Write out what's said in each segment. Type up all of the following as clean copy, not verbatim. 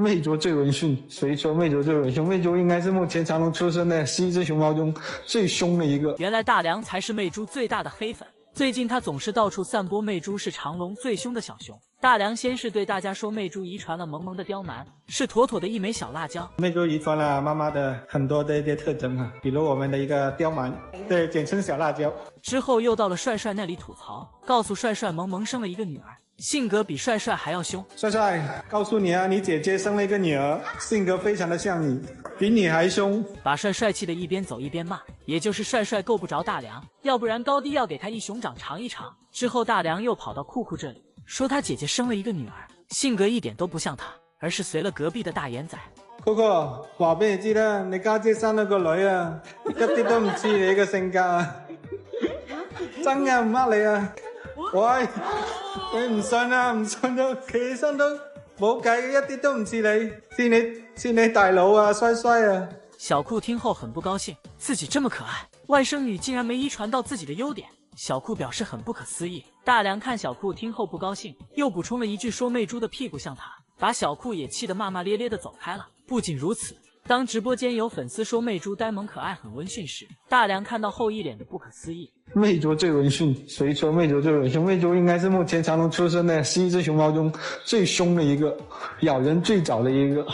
魅族最闻讯，谁说魅族最闻讯？魅族应该是目前长隆出生的11只熊猫中最凶的一个。原来大梁才是魅族最大的黑粉，最近他总是到处散播魅族是长隆最凶的小熊。大梁先是对大家说，魅族遗传了萌萌的刁蛮，是妥妥的一枚小辣椒。魅族遗传了妈妈的很多的一些特征啊，比如我们的一个刁蛮，对，简称小辣椒。之后又到了帅帅那里吐槽，告诉帅帅萌萌生了一个女儿，性格比帅帅还要凶。帅帅，告诉你啊，你姐姐生了一个女儿，性格非常的像你，比你还凶。把帅帅气的一边走一边骂，也就是帅帅够不着大梁，要不然高低要给他一熊掌尝一尝。之后大梁又跑到酷酷这里，说他姐姐生了一个女儿，性格一点都不像他，而是随了隔壁的大眼仔。酷酷，話俾你知啦，你家姐生咗個女啊，一啲都唔似你嘅性格啊，真嘅唔呃你啊。喂，你唔信啊？唔信都企起身都冇計，一啲都唔似你，似你大佬啊，衰衰啊！小酷听后很不高兴，自己这么可爱，外甥女竟然没遗传到自己的优点。小酷表示很不可思议。大梁看小酷听后不高兴，又补充了一句说魅猪的屁股像他，把小酷也气得骂骂咧咧的走开了。不仅如此，当直播间有粉丝说魅猪呆萌可爱很温驯时，大梁看到后一脸的不可思议。魅族最闻讯，谁说魅族最闻讯？魅族应该是目前长隆出生的11只熊猫中最凶的一个，咬人最早的一个。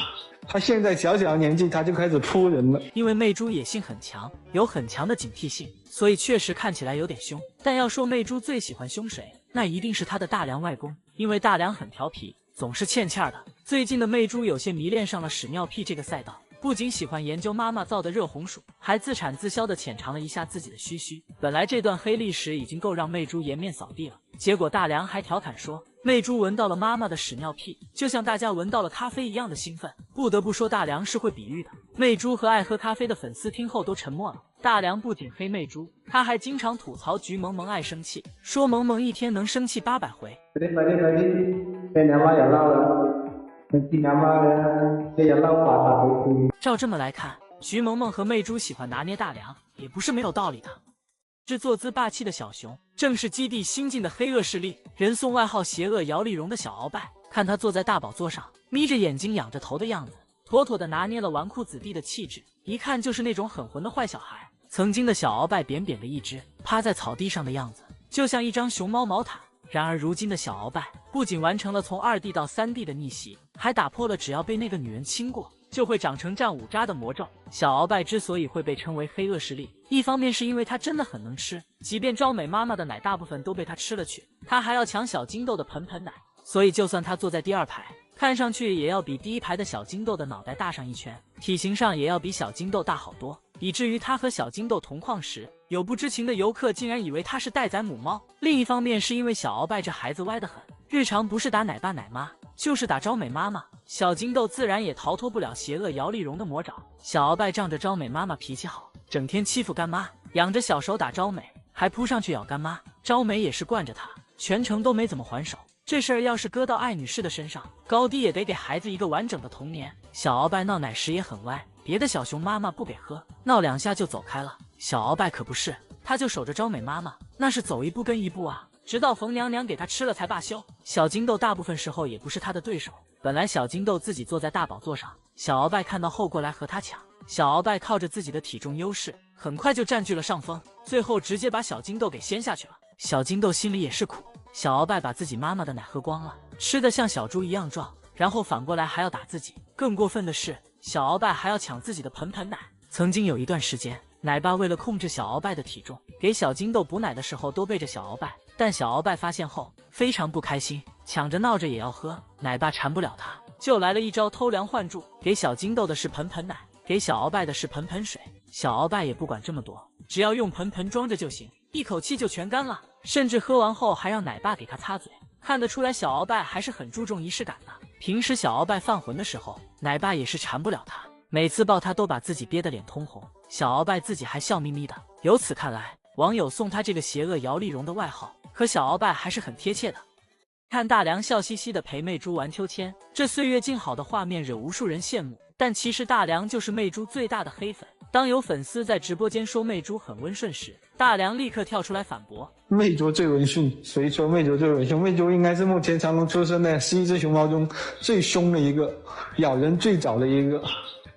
他现在小小的年纪，他就开始扑人了。因为魅猪野性很强，有很强的警惕性，所以确实看起来有点凶。但要说魅猪最喜欢凶谁，那一定是他的大梁外公，因为大梁很调皮，总是欠欠的。最近的魅猪有些迷恋上了屎尿屁这个赛道，不仅喜欢研究妈妈造的热红薯，还自产自销的浅尝了一下自己的须须。本来这段黑历史已经够让魅猪颜面扫地了，结果大梁还调侃说，魅猪闻到了妈妈的屎尿屁，就像大家闻到了咖啡一样的兴奋。不得不说，大梁是会比喻的。魅猪和爱喝咖啡的粉丝听后都沉默了。大梁不仅黑魅猪，他还经常吐槽菊萌萌爱生气，说萌萌一天能生气800回。照这么来看，菊萌萌和魅猪喜欢拿捏大梁，也不是没有道理的。这坐姿霸气的小熊，正是基地新晋的黑恶势力，人送外号邪恶姚丽蓉的小鳌拜。看他坐在大宝座上，眯着眼睛仰着头的样子，妥妥的拿捏了纨绔子弟的气质，一看就是那种很混的坏小孩。曾经的小鳌拜扁扁的一只，趴在草地上的样子，就像一张熊猫毛毯。然而如今的小鳌拜不仅完成了从2D 到3D 的逆袭，还打破了只要被那个女人亲过就会长成战五渣的魔咒。小鳌拜之所以会被称为黑恶势力，一方面是因为他真的很能吃，即便招美妈妈的奶大部分都被他吃了去，他还要抢小金豆的盆盆奶，所以就算他坐在第2排，看上去也要比第1排的小金豆的脑袋大上1圈，体型上也要比小金豆大好多，以至于他和小金豆同框时，有不知情的游客竟然以为他是待宰母猫。另一方面是因为小鳌拜这孩子歪得很，日常不是打奶爸奶妈，就是打招美妈妈，小金豆自然也逃脱不了邪恶姚丽蓉的魔爪。小鳌拜仗着招美妈妈脾气好，整天欺负干妈，仰着小手打招美，还扑上去咬干妈，招美也是惯着他，全程都没怎么还手。这事儿要是搁到艾女士的身上，高低也得给孩子一个完整的童年。小鳌拜闹奶时也很歪，别的小熊妈妈不给喝，闹2下就走开了，小鳌拜可不是，他就守着招美妈妈，那是走一步跟一步啊，直到冯娘娘给他吃了才罢休。小金豆大部分时候也不是他的对手，本来小金豆自己坐在大宝座上，小鳌拜看到后过来和他抢，小鳌拜靠着自己的体重优势，很快就占据了上风，最后直接把小金豆给掀下去了。小金豆心里也是苦，小鳌拜把自己妈妈的奶喝光了，吃得像小猪一样壮，然后反过来还要打自己，更过分的是，小鳌拜还要抢自己的盆盆奶。曾经有一段时间，奶爸为了控制小鳌拜的体重，给小金豆补奶的时候都背着小鳌拜，但小鳌拜发现后非常不开心，抢着闹着也要喝，奶爸缠不了他，就来了一招偷梁换柱，给小金豆的是盆盆奶，给小鳌拜的是盆盆水。小鳌拜也不管这么多，只要用盆盆装着就行，一口气就全干了，甚至喝完后还让奶爸给他擦嘴。看得出来小鳌拜还是很注重仪式感的。平时小鳌拜犯浑的时候，奶爸也是缠不了他，每次抱他都把自己憋得脸通红，小鳌拜自己还笑眯眯的。由此看来，网友送他这个邪恶姚丽蓉的外号和小鳌拜还是很贴切的。看大梁笑嘻嘻的陪魅猪玩秋千，这岁月静好的画面惹无数人羡慕，但其实大梁就是魅猪最大的黑粉。当有粉丝在直播间说媚珠很温顺时，大梁立刻跳出来反驳：媚珠最温顺，谁说媚珠最温顺？媚珠应该是目前长隆出生的11只熊猫中最凶的一个，咬人最早的一个。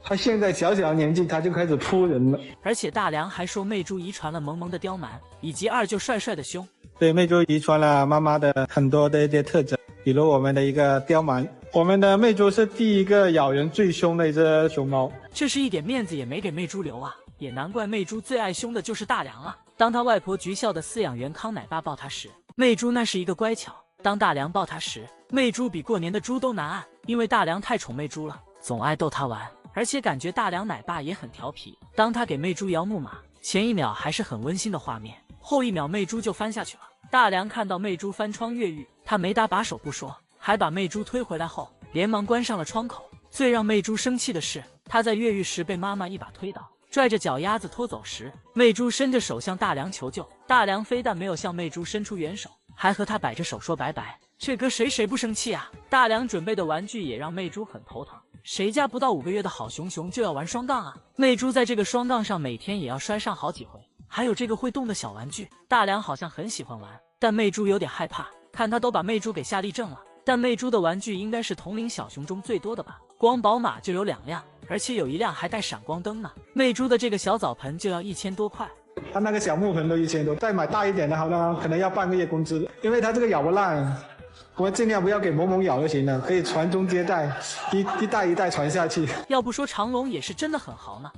他现在小小的年纪，他就开始扑人了。而且大梁还说媚珠遗传了萌萌的刁蛮，以及二舅帅帅的凶。对，媚珠遗传了妈妈的很多的一些特征，比如我们的一个刁蛮。我们的媚珠是第一个咬人最凶的一只熊猫，这是一点面子也没给媚珠留啊！也难怪媚珠最爱凶的就是大梁啊。当他外婆橘校的饲养员康奶爸抱他时，媚珠那是一个乖巧；当大梁抱他时，媚珠比过年的猪都难按，因为大梁太宠媚珠了，总爱逗他玩，而且感觉大梁奶爸也很调皮。当他给媚珠摇木马，前一秒还是很温馨的画面，后一秒媚珠就翻下去了。大梁看到媚珠翻窗越狱，他没搭把手不说，还把媚珠推回来后，连忙关上了窗口。最让媚珠生气的是，他在越狱时被妈妈一把推倒，拽着脚丫子拖走时，媚珠伸着手向大梁求救。大梁非但没有向媚珠伸出援手，还和他摆着手说拜拜。这搁谁不生气啊？大梁准备的玩具也让媚珠很头疼，谁家不到5个月的好熊熊就要玩双杠啊？媚珠在这个双杠上每天也要摔上好几回，还有这个会动的小玩具，大梁好像很喜欢玩，但媚珠有点害怕，看他都把媚珠给吓立正了。但媚珠的玩具应该是同龄小熊中最多的吧，光宝马就有2辆，而且有1辆还带闪光灯呢。媚珠的这个小澡盆就要1000多块，他那个小木盆都1000多，再买大一点的好像可能要半个月工资，因为他这个咬不烂，我们尽量不要给萌萌咬就行了，可以传宗接代，一代一代传下去。要不说长隆也是真的很豪呢。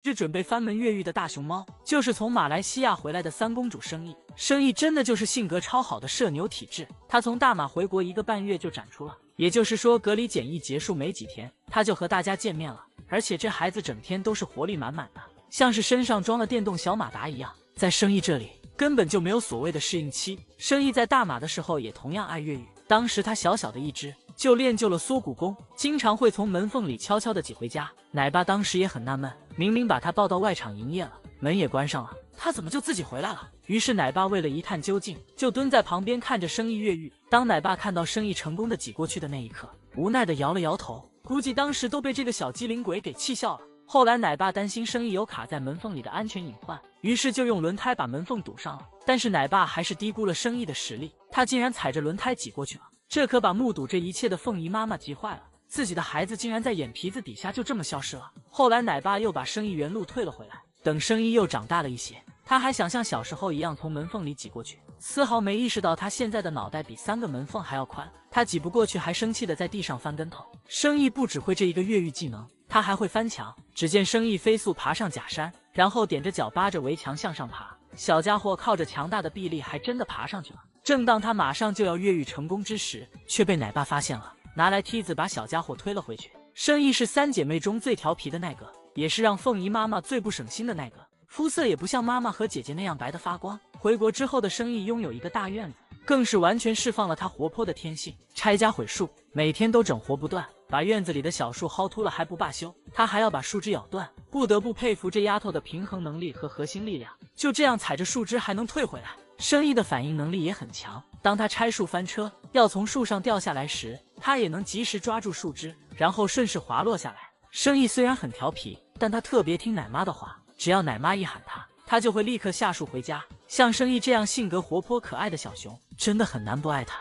这准备翻门越狱的大熊猫，就是从马来西亚回来的3公主生意真的就是性格超好的社牛体质。她从大马回国1个半月就展出了，也就是说隔离检疫结束没几天，她就和大家见面了。而且这孩子整天都是活力满满的，像是身上装了电动小马达一样。在生意这里根本就没有所谓的适应期，生意在大马的时候也同样爱越狱。当时他小小的一只，就练就了缩骨功，经常会从门缝里悄悄地挤回家。奶爸当时也很纳闷，明明把他抱到外场营业了，门也关上了，他怎么就自己回来了？于是奶爸为了一探究竟，就蹲在旁边看着生意越狱。当奶爸看到生意成功的挤过去的那一刻，无奈地摇了摇头，估计当时都被这个小机灵鬼给气笑了。后来奶爸担心生意有卡在门缝里的安全隐患，于是就用轮胎把门缝堵上了。但是奶爸还是低估了生意的实力，他竟然踩着轮胎挤过去了，这可把目睹这一切的凤姨妈妈急坏了，自己的孩子竟然在眼皮子底下就这么消失了。后来奶爸又把生意原路退了回来，等生意又长大了一些，他还想像小时候一样从门缝里挤过去，丝毫没意识到他现在的脑袋比3个门缝还要宽，他挤不过去还生气的在地上翻跟头。生意不只会这一个越狱技能，他还会翻墙。只见生意飞速爬上假山，然后踮着脚扒着围墙向上爬，小家伙靠着强大的臂力还真的爬上去了。正当他马上就要越狱成功之时，却被奶爸发现了，拿来梯子把小家伙推了回去。生意是3姐妹中最调皮的那个，也是让凤姨妈妈最不省心的那个，肤色也不像妈妈和姐姐那样白得发光。回国之后的生意拥有一个大院子，更是完全释放了他活泼的天性，拆家毁树，每天都整活不断，把院子里的小树薅秃了还不罢休，他还要把树枝咬断。不得不佩服这丫头的平衡能力和核心力量，就这样踩着树枝还能退回来。生意的反应能力也很强，当他拆树翻车要从树上掉下来时，他也能及时抓住树枝，然后顺势滑落下来。生意虽然很调皮，但他特别听奶妈的话，只要奶妈一喊他，他就会立刻下树回家。像生意这样性格活泼可爱的小熊，真的很难不爱他。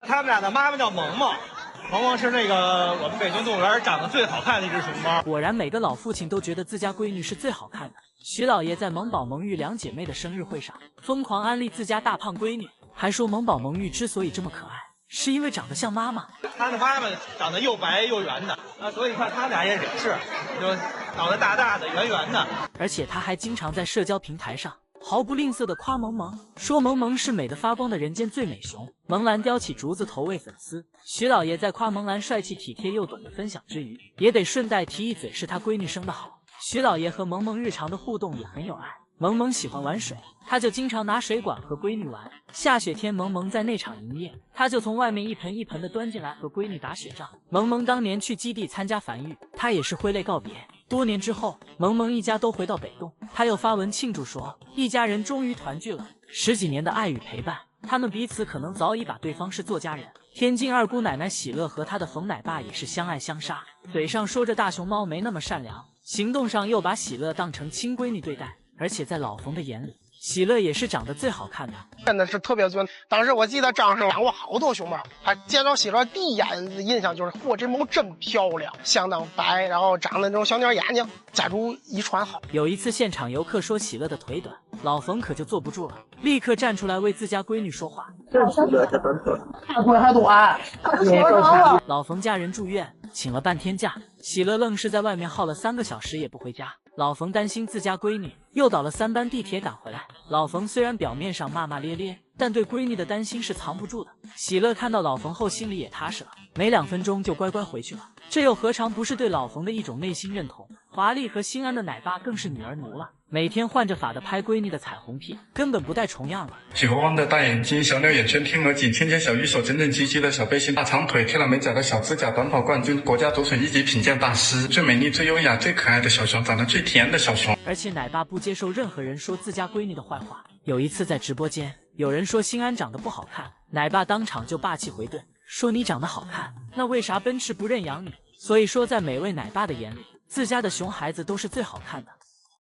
他们俩的妈妈叫萌萌，萌萌是那个我们北京动物园长得最好看的一只熊猫。果然每个老父亲都觉得自家闺女是最好看的。徐老爷在萌宝萌玉2姐妹的生日会上疯狂安利自家大胖闺女，还说萌宝萌玉之所以这么可爱，是因为长得像妈妈。她的妈妈长得又白又圆的所以看他们俩也是，就脑袋大大的圆圆的。而且他还经常在社交平台上毫不吝啬的夸萌萌，说萌萌是美得发光的人间最美熊。萌兰叼起竹子投喂粉丝，徐老爷在夸萌兰帅气体贴又懂得分享之余，也得顺带提一嘴是他闺女生得好。徐老爷和萌萌日常的互动也很有爱，萌萌喜欢玩水，他就经常拿水管和闺女玩。下雪天萌萌在内场营业，他就从外面一盆一盆的端进来和闺女打雪仗。萌萌当年去基地参加繁育，他也是挥泪告别。多年之后，萌萌一家都回到北洞，他又发文庆祝说，一家人终于团聚了，10几年的爱与陪伴，他们彼此可能早已把对方视作家人。天津二姑奶奶喜乐和她的冯奶爸也是相爱相杀，嘴上说着大熊猫没那么善良，行动上又把喜乐当成亲闺女对待，而且在老冯的眼里，喜乐也是长得最好看的。真的是特别准。当时我记得张生养过好多熊猫，他见到喜乐第一眼的印象就是，嚯，这猫真漂亮，相当白，然后长得那种小鸟眼睛，家族遗传好。有一次现场游客说喜乐的腿短，老冯可就坐不住了，立刻站出来为自家闺女说话。这喜乐这短腿，他腿还短，也够长。老冯家人住院，请了半天假，喜乐愣是在外面耗了3个小时也不回家。老冯担心自家闺女，又倒了3班地铁赶回来。老冯虽然表面上骂骂咧咧，但对闺女的担心是藏不住的。喜乐看到老冯后，心里也踏实了，没2分钟就乖乖回去了。这又何尝不是对老冯的一种内心认同？华丽和心安的奶爸更是女儿奴了，每天换着法的拍闺女的彩虹屁，根本不带重样了。喜和汪的大眼睛，小鸟眼圈，天鹅颈，芊芊小玉手，整整齐齐的小背心，大长腿，贴了美甲的小指甲，短跑冠军，国家足水1级品鉴大师，最美丽、最优雅、最可爱的小熊，长得最甜的小熊。而且奶爸不接受任何人说自家闺女的坏话。有一次在直播间，有人说心安长得不好看，奶爸当场就霸气回怼，说你长得好看，那为啥奔驰不认养你？所以说在每位奶爸的眼里，自家的熊孩子都是最好看的。